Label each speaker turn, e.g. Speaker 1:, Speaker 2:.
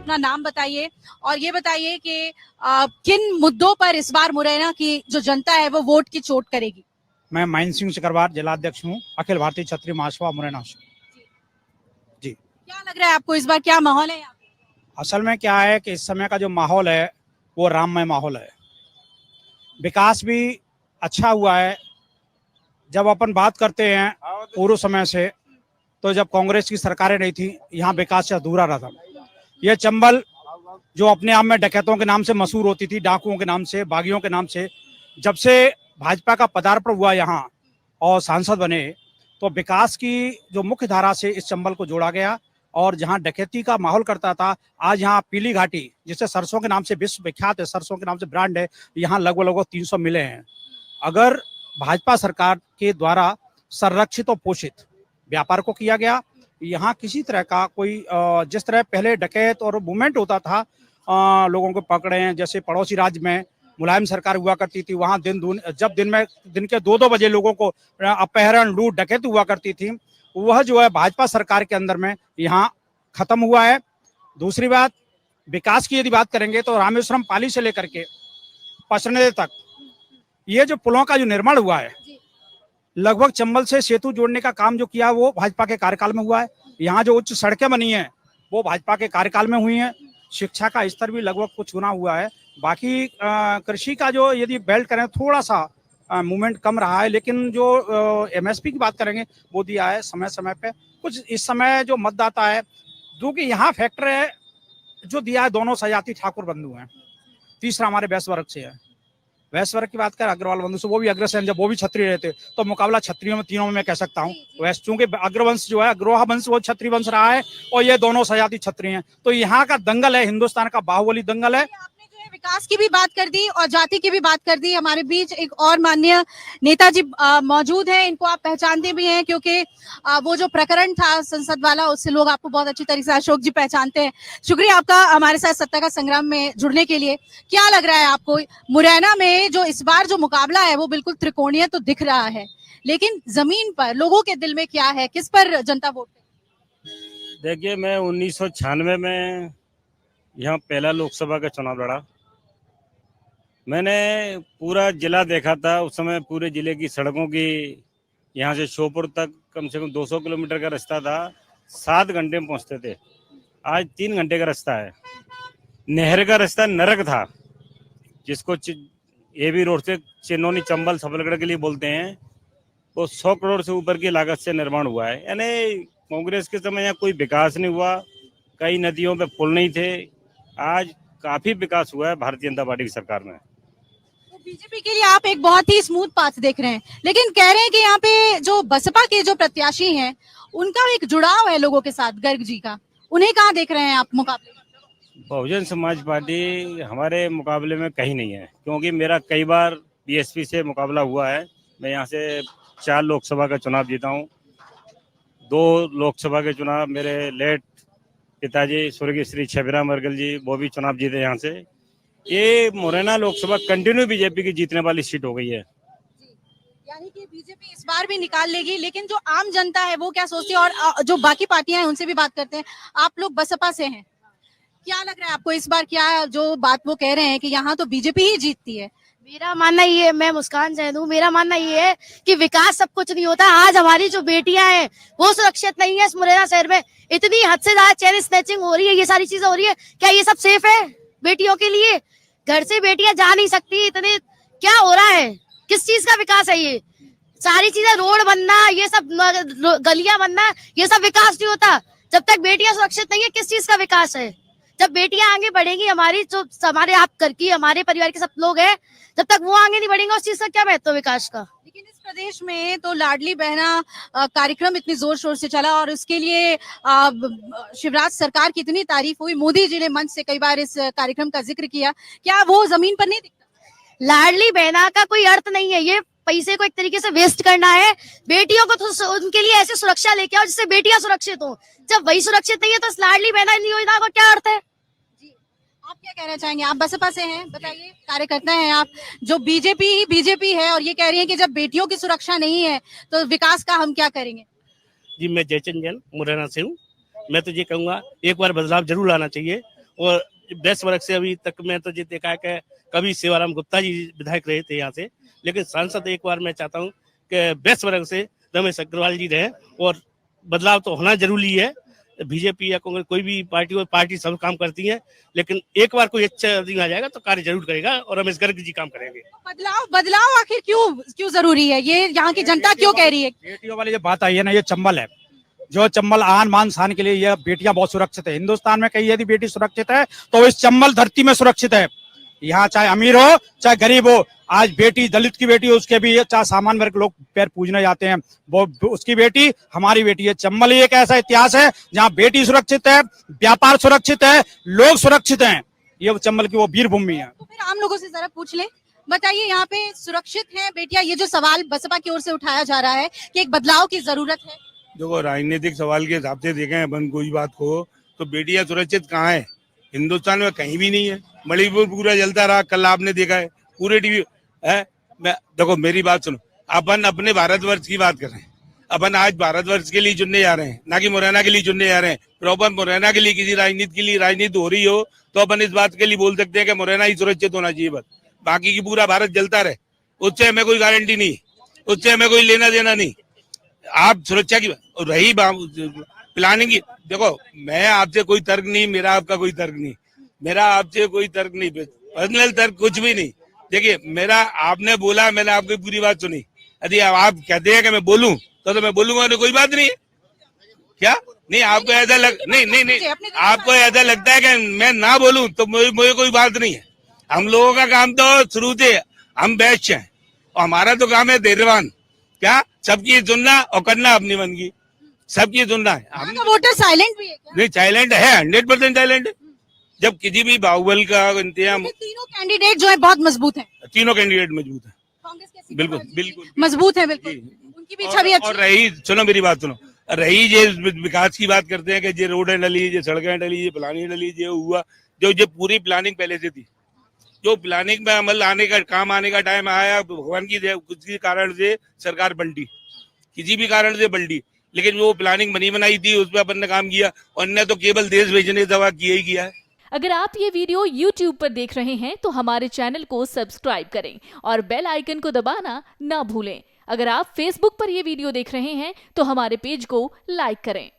Speaker 1: अपना नाम बताइए और ये बताइए कि किन मुद्दों पर इस बार मुरैना की जो जनता है वो वोट की चोट करेगी।
Speaker 2: मैं महेंद्र सिंह सिकरवार जिलाध्यक्ष हूँ, अखिल भारतीय क्षत्रिय महासभा मुरैना से। जी,
Speaker 1: क्या लग रहा है आपको इस बार, क्या माहौल है यहाँ पे?
Speaker 2: असल में क्या है कि इस समय का जो माहौल है वो राममय माहौल है। विकास भी अच्छा हुआ है। जब अपन बात करते हैं पूर्व समय से, तो जब कांग्रेस की सरकारें नहीं थी, यहाँ विकास से अधूरा रहा था। ये चंबल जो अपने आप में डकैतों के नाम से मशहूर होती थी, डाकुओं के नाम से, बागियों के नाम से, जब से भाजपा का पदार्पण हुआ यहाँ और सांसद बने, तो विकास की जो मुख्य धारा से इस चंबल को जोड़ा गया। और जहाँ डकैती का माहौल करता था, आज यहाँ पीली घाटी, जिसे सरसों के नाम से विश्व विख्यात है, सरसों के नाम से ब्रांड है, यहाँ लगभग 300 मिले हैं। अगर भाजपा सरकार के द्वारा संरक्षित और पोषित व्यापार को किया गया, यहाँ किसी तरह का कोई जिस तरह पहले डकैत और मूवमेंट होता था, लोगों को पकड़े, जैसे पड़ोसी राज्य में मुलायम सरकार हुआ करती थी, वहां जब दिन के 2-2 बजे लोगों को अपहरण, लूट, डकैत हुआ करती थी, वह जो है भाजपा सरकार के अंदर में यहाँ खत्म हुआ है। दूसरी बात, विकास की यदि बात करेंगे तो रामेश्वरम पाली से लेकर के पचनेर तक ये जो पुलों का जो निर्माण हुआ है, लगभग चंबल से सेतु जोड़ने का काम जो किया वो भाजपा के कार्यकाल में हुआ है। यहाँ जो उच्च सड़कें बनी हैं वो भाजपा के कार्यकाल में हुई हैं। शिक्षा का स्तर भी लगभग कुछ गुना हुआ है। बाकी कृषि का जो यदि बेल्ट करें, थोड़ा सा मूवमेंट कम रहा है, लेकिन जो एमएसपी की बात करेंगे वो दिया है समय समय पे। कुछ इस समय जो मतदाता है, क्योंकि यहाँ फैक्टर है जो दिया है, दोनों सजाती ठाकुर बंधु हैं। तीसरा हमारे वैश्य वर्ग से है। वैश्य वर्ग की बात करें अग्रवाल बंधु से, वो भी अग्रसेन, जब वो भी क्षत्रिय रहते, तो मुकाबला क्षत्रियों में तीनों में मैं कह सकता हूँ। वैश्य, चूंकि अग्रवंश जो है, अग्रोहा वंश, वो क्षत्रिय वंश रहा है और ये दोनों सजाती क्षत्रिय हैं। तो यहाँ का दंगल है, हिंदुस्तान का बाहुबली दंगल है।
Speaker 1: आपने जो है विकास की भी बात कर दी और जाति की भी बात कर दी। हमारे बीच एक और माननीय नेताजी मौजूद हैं, इनको आप पहचानते भी हैं क्योंकि वो जो प्रकरण था संसद वाला, उससे लोग आपको बहुत अच्छी तरीके से, अशोक जी, पहचानते हैं। शुक्रिया आपका हमारे साथ सत्ता का संग्राम में जुड़ने के लिए। क्या लग रहा है आपको, मुरैना में जो इस बार जो मुकाबला है वो बिल्कुल त्रिकोणीय तो दिख रहा है, लेकिन जमीन पर लोगों के दिल में क्या है, किस पर जनता वोट देगी?
Speaker 3: देखिए, मैं 1996 में यहाँ पहला लोकसभा का चुनाव लड़ा। मैंने पूरा जिला देखा था। उस समय पूरे जिले की सड़कों की, यहाँ से श्योपुर तक कम से कम 200 किलोमीटर का रास्ता था, 7 घंटे में पहुँचते थे। आज 3 घंटे का रास्ता है। नहर का रास्ता नरक था, जिसको एबी रोड से चिन्नौनी चंबल सबलगढ़ के लिए बोलते हैं, वो 100 करोड़ से ऊपर की लागत से निर्माण हुआ है। यानी कांग्रेस के समय यहाँ कोई विकास नहीं हुआ, कई नदियों पे पुल नहीं थे। आज काफी विकास हुआ है भारतीय जनता पार्टी की सरकार में।
Speaker 1: तो बीजेपी के लिए आप एक बहुत ही स्मूथ पाथ देख रहे हैं, लेकिन कह रहे हैं कि यहाँ पे जो बसपा के जो प्रत्याशी हैं उनका एक जुड़ाव है लोगों के साथ, गर्ग जी का, उन्हें कहाँ देख रहे हैं आप मुकाबले?
Speaker 3: बहुजन समाज पार्टी हमारे मुकाबले में कहीं नहीं है, क्योंकि मेरा कई बार बीएसपी से मुकाबला हुआ है। मैं यहाँ से 4 लोकसभा का चुनाव जीता हूँ। 2 लोकसभा के चुनाव मेरे लेट पिताजी स्वर्गीय श्री छबिराम अर्गल जी, वो भी चुनाव जीते यहाँ से। ये मुरैना लोकसभा कंटिन्यू बीजेपी की जीतने वाली सीट हो गई है।
Speaker 1: यानी कि बीजेपी इस बार भी निकाल लेगी, लेकिन जो आम जनता है वो क्या सोचती है, और जो बाकी पार्टियां हैं उनसे भी बात करते हैं। आप लोग बसपा से हैं, क्या लग रहा है आपको इस बार, क्या जो बात वो कह रहे हैं कि यहाँ तो बीजेपी ही जीतती है?
Speaker 4: मेरा मानना ये है, मैं मुस्कान जैन हूँ, मेरा मानना ये है कि विकास सब कुछ नहीं होता। आज हमारी जो बेटियां हैं वो सुरक्षित नहीं है। इस मुरैना शहर में इतनी हद से ज्यादा चेन स्नैचिंग हो रही है, ये सारी चीजें हो रही है। क्या ये सब सेफ है बेटियों के लिए? घर से बेटियां जा नहीं सकती, इतने क्या हो रहा है? किस चीज का विकास है ये? सारी चीजें, रोड बनना, ये सब गलियां बनना, ये सब विकास नहीं होता जब तक बेटियां सुरक्षित नहीं है। किस चीज का विकास है? जब बेटियां आगे बढ़ेंगी, हमारी जो हमारे आप घर की, हमारे परिवार के सब लोग हैं, जब तक वो आगे नहीं बढ़ेंगे, उस चीज का क्या महत्व विकास का?
Speaker 1: लेकिन इस प्रदेश में तो लाडली बहना कार्यक्रम इतनी जोर शोर से चला और उसके लिए शिवराज सरकार की इतनी तारीफ हुई, मोदी जी ने मंच से कई बार इस कार्यक्रम का जिक्र किया, क्या वो जमीन पर नहीं दिखता?
Speaker 4: लाडली बहना का कोई अर्थ नहीं है, ये पैसे को एक तरीके से वेस्ट करना है। बेटियों को तो उनके लिए ऐसे सुरक्षा लेके आओ जिससे बेटियां सुरक्षित हो। जब वही सुरक्षित नहीं है तो लाडली बहना योजना का क्या अर्थ है?
Speaker 1: जी, आप क्या कहना चाहेंगे? आप बसपा से हैं, बताइए, कार्यकर्ता हैं आप। जो बीजेपी है और ये कह रही है कि जब बेटियों की सुरक्षा नहीं है तो विकास का हम क्या करेंगे?
Speaker 5: जी, मैं जयचंद जैन मुरैना से हूँ। मैं तो ये कहूँगा एक बार बदलाव जरूर लाना चाहिए और 10 वर्ष से अभी तक मैं तो ये देखा है कि कभी सेवाराम गुप्ता जी विधायक रहे थे यहाँ से, लेकिन सांसद एक बार मैं चाहता हूँ कि 20 वर्ष से रमेश अग्रवाल जी रहे, और बदलाव तो होना जरूरी है। बीजेपी या कांग्रेस कोई भी पार्टी सब काम करती है, लेकिन एक बार कोई अच्छा आदमी आ जाएगा तो कार्य जरूर करेगा, और रमेश गर्ग जी काम करेंगे।
Speaker 1: बदलाव आखिर क्यों जरूरी है, ये यहाँ की जनता क्यों कह रही है?
Speaker 2: बेटियों वाली जो बात आई है ना, ये चंबल है, जो चंबल आन मान शान के लिए ये बेटियां बहुत सुरक्षित है। हिंदुस्तान में कहीं यदि बेटी सुरक्षित है तो इस चंबल धरती में सुरक्षित है। यहाँ चाहे अमीर हो चाहे गरीब हो, आज बेटी दलित की बेटी हो, उसके भी चाहे सामान्य वर्ग लोग पैर पूजने जाते हैं, वो उसकी बेटी हमारी बेटी है। चंबल एक ऐसा इतिहास है जहाँ बेटी सुरक्षित है, व्यापार सुरक्षित है, लोग सुरक्षित हैं। ये चंबल की वो वीर भूमि है।
Speaker 1: तो फिर आम लोगों से जरा पूछ ले, बताइए यहाँ पे सुरक्षित है बेटियां? ये जो सवाल बसपा की ओर से उठाया जा रहा है कि एक बदलाव की जरूरत है।
Speaker 6: देखो, राजनीतिक सवाल के हिसाब से देखें अपन कोई बात को, तो बेटियां सुरक्षित कहाँ है? हिंदुस्तान में कहीं भी नहीं है। मणिपुर पूरा जलता रहा, कल आपने देखा है, पूरे टीवी है। देखो मेरी बात सुनो, अपन अपने भारतवर्ष की बात कर रहे हैं। अपन आज भारतवर्ष के लिए चुनने जा रहे हैं, ना कि मुरैना के लिए चुनने जा रहे हैं। प्रॉपर मुरैना के लिए किसी राजनीति के लिए राजनीति हो रही हो तो अपन इस बात के लिए बोल सकते हैं कि मुरैना ही सुरक्षित होना चाहिए, बस। बाकी की पूरा भारत जलता रहे, उससे हमें कोई गारंटी नहीं, उससे हमें कोई लेना देना नहीं। आप सुरक्षा की रही प्लानिंग की, देखो मैं आपसे कोई तर्क नहीं, मेरा आपका कोई तर्क नहीं, मेरा आपसे कोई तर्क नहीं, पर्सनल तर्क कुछ भी नहीं। देखिए मेरा, आपने बोला, मैंने आपकी पूरी बात सुनी। यदि आप कहते हैं कि मैं बोलूं तो मैं बोलूंगा, तो कोई बात नहीं है क्या? नहीं, आपको ऐसा नहीं, आपको ऐसा लगता है कि मैं ना बोलूं तो मुझे कोई बात नहीं है। हम लोगों का काम तो शुरू से हम बेस्ट हैं, और हमारा तो काम है धैर्यवान, क्या सबकी सुनना और करना अपनी मन की, सबकी सुनना है। हम
Speaker 1: वोटर साइलेंट भी है क्या?
Speaker 6: नहीं, साइलेंट है, 100% साइलेंट है। जब किसी भी बाहुबल का इंतजाम,
Speaker 1: तीनों कैंडिडेट जो है बहुत मजबूत हैं।
Speaker 6: तीनों कैंडिडेट मजबूत है,
Speaker 1: कांग्रेस के
Speaker 6: बिल्कुल बिल्कुल
Speaker 1: मजबूत है, बिल्कुल उनकी भी छवि अच्छी
Speaker 6: और रही, सुनो मेरी बात सुनो, रही ये विकास की बात करते हैं कि ये रोड डली, ये सड़कें डली, ये प्लानिंग डली, ये हुआ, जो पूरी प्लानिंग पहले से थी, जो प्लानिंग में अमल आने का काम आने का टाइम आया, भगवान की किसी कारण से सरकार पलटी, किसी भी कारण से पलटी, लेकिन वो प्लानिंग बनी बनाई थी, उस पर अपन ने काम किया, और ने तो केवल देश भेजने दवा किया ही किया है।
Speaker 7: अगर आप ये वीडियो YouTube पर देख रहे हैं तो हमारे चैनल को सब्सक्राइब करें और बेल आइकन को दबाना ना भूलें। अगर आप Facebook पर ये वीडियो देख रहे हैं तो हमारे पेज को लाइक करें।